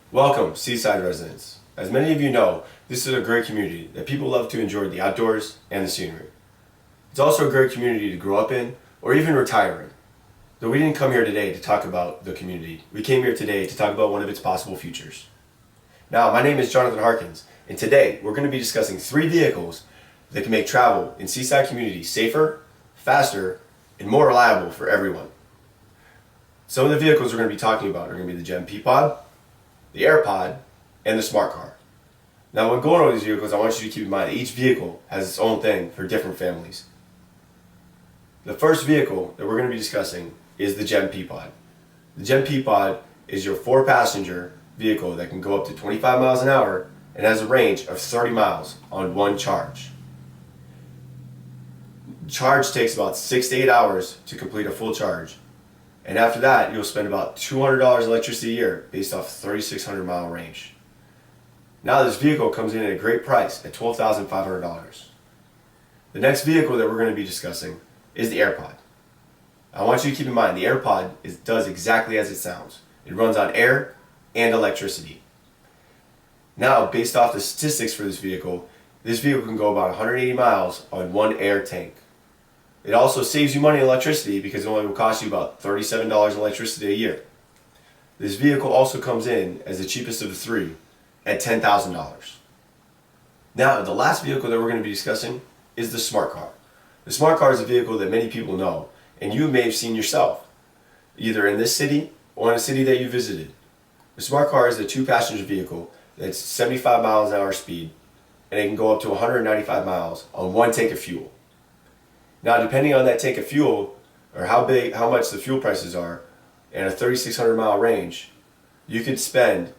Welcome, Seaside residents. As many of you know, this is a great community that people love to enjoy the outdoors and the scenery. It's also a great community to grow up in or even retire in. Though we didn't come here today to talk about the community, we came here today to talk about one of its possible futures. Now, my name is Jonathan Harkins, and today we're going to be discussing 3 vehicles that can make travel in Seaside community safer, faster, and more reliable for everyone. Some of the vehicles we're going to be talking about are going to be the GEM P-Pod, the AirPod, and the Smart Car. Now, when going over these vehicles, I want you to keep in mind that each vehicle has its own thing for different families. The first vehicle that we're going to be discussing is the GEM P-Pod. The GEM P-Pod is your 4-passenger vehicle that can go up to 25 miles an hour and has a range of 30 miles on one charge. Charge takes about 6 to 8 hours to complete a full charge. And after that, you'll spend about $200 electricity a year based off 3,600 mile range. Now this vehicle comes in at a great price at $12,500. The next vehicle that we're going to be discussing is the AirPod. I want you to keep in mind the AirPod does exactly as it sounds. It runs on air and electricity. Now, based off the statistics for this vehicle can go about 180 miles on one air tank. It also saves you money in electricity because it only will cost you about $37 in electricity a year. This vehicle also comes in as the cheapest of the 3 at $10,000. Now, the last vehicle that we're going to be discussing is the Smart Car. The Smart Car is a vehicle that many people know, and you may have seen yourself, either in this city or in a city that you visited. The Smart Car is a 2-passenger vehicle that's 75 miles an hour speed, and it can go up to 195 miles on one tank of fuel. Now, depending on that tank of fuel, or how much the fuel prices are, and a 3,600 mile range, you could spend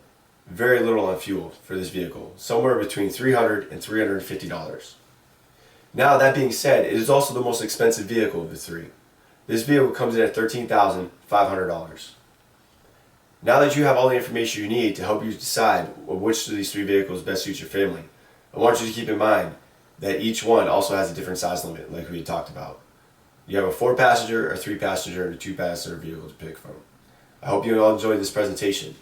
very little on fuel for this vehicle, somewhere between $300 and $350. Now, that being said, it is also the most expensive vehicle of the 3. This vehicle comes in at $13,500. Now that you have all the information you need to help you decide which of these 3 vehicles best suits your family, I want you to keep in mind that each one also has a different size limit, like we talked about. You have a 4-passenger, a 3-passenger, and a 2-passenger vehicle to pick from. I hope you all enjoyed this presentation.